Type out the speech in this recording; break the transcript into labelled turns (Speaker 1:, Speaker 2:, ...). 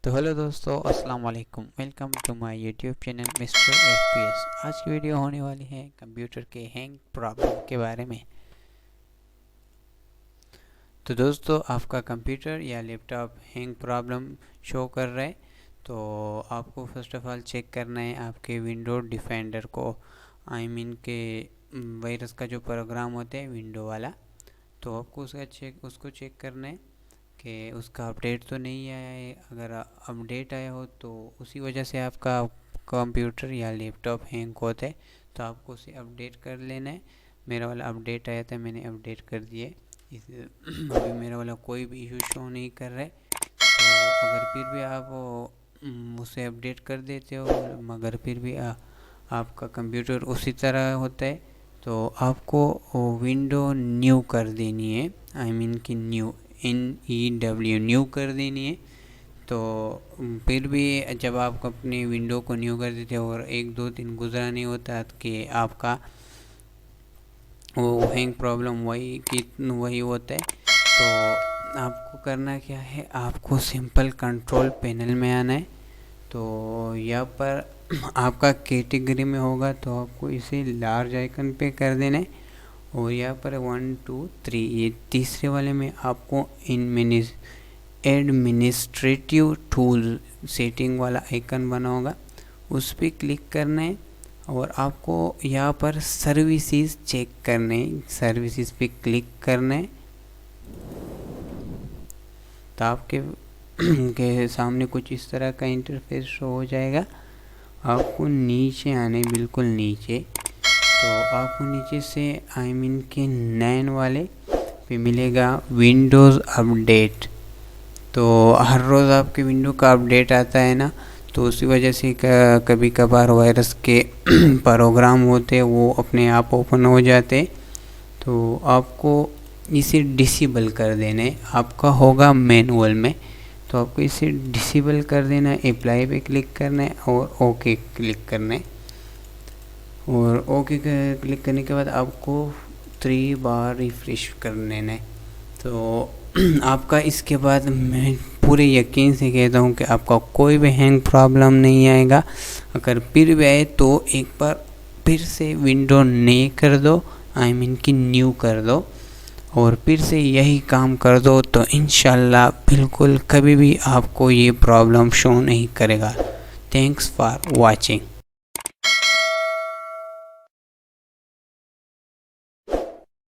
Speaker 1: तो हेलो दोस्तों, अस्सलाम वालेकुम। Welcome to my YouTube channel mister FPS। आज की वीडियो होने वाली है कंप्यूटर के हैंग प्रॉब्लम के बारे में। तो दोस्तों, आपका कंप्यूटर या लैपटॉप हैंग प्रॉब्लम शो कर रहा है तो आपको फर्स्ट ऑफ ऑल चेक करना है आपके विंडो डिफेंडर को। के वायरस का जो प्रोग्राम होता है विंडो वाला, तो आपको उसको चेक करना है कि उसका अपडेट तो नहीं आया है। अगर अपडेट आया हो तो उसी वजह से आपका कंप्यूटर या लैपटॉप हैंग होता है, तो आपको उसे अपडेट कर लेना है। मेरा वाला अपडेट आया था, मैंने अपडेट कर दिए। अभी मेरा वाला कोई भी इशू शो नहीं कर रहा है। तो अगर फिर भी आप उसे अपडेट कर देते हो मगर फिर भी आपका कंप्यूटर उसी तरह होता है, तो आपको विंडो न्यू कर देनी है। कि न्यू न्यू कर देनी है। तो फिर भी जब आप अपनी विंडो को न्यू कर देते हो और 1-2 दिन गुजरा नहीं होता कि आपका वो हैंग प्रॉब्लम वही होता है, तो आपको करना क्या है, आपको सिंपल कंट्रोल पैनल में आना है। तो यहाँ पर आपका कैटेगरी में होगा तो आपको इसे लार्ज आइकन पे कर देना है और यहाँ पर 1 2 3 ये तीसरे वाले में आपको एडमिनिस्ट्रेटिव टूल सेटिंग वाला आइकन बना होगा, उस पर क्लिक करना है और आपको यहाँ पर सर्विसेज चेक करने हैं। सर्विसेज पे क्लिक करना है तो आपके के सामने कुछ इस तरह का इंटरफेस शो हो जाएगा। आपको नीचे आने बिल्कुल नीचे, तो आपको नीचे से के 9 वाले पे मिलेगा विंडोज़ अपडेट। तो हर रोज़ आपके विंडो का अपडेट आता है ना, तो उसी वजह से कभी कभार वायरस के प्रोग्राम होते वो अपने आप ओपन हो जाते। तो आपको इसे डिसेबल कर देना है। आपका होगा मैनुअल में, तो आपको इसे डिसेबल कर देना है। अप्लाई पे क्लिक करना है और ओके क्लिक करना है। और ओके क्लिक करने के बाद आपको 3 बार रिफ्रेश कर लेना है। तो आपका इसके बाद मैं पूरे यकीन से कहता हूँ कि आपका कोई भी हैंग प्रॉब्लम नहीं आएगा। अगर फिर भी आए तो एक बार फिर से विंडो नए कर दो, कि न्यू कर दो और फिर से यही काम कर दो, तो इंशाल्लाह बिल्कुल कभी भी आपको ये प्रॉब्लम शो नहीं करेगा। Thanks for watching.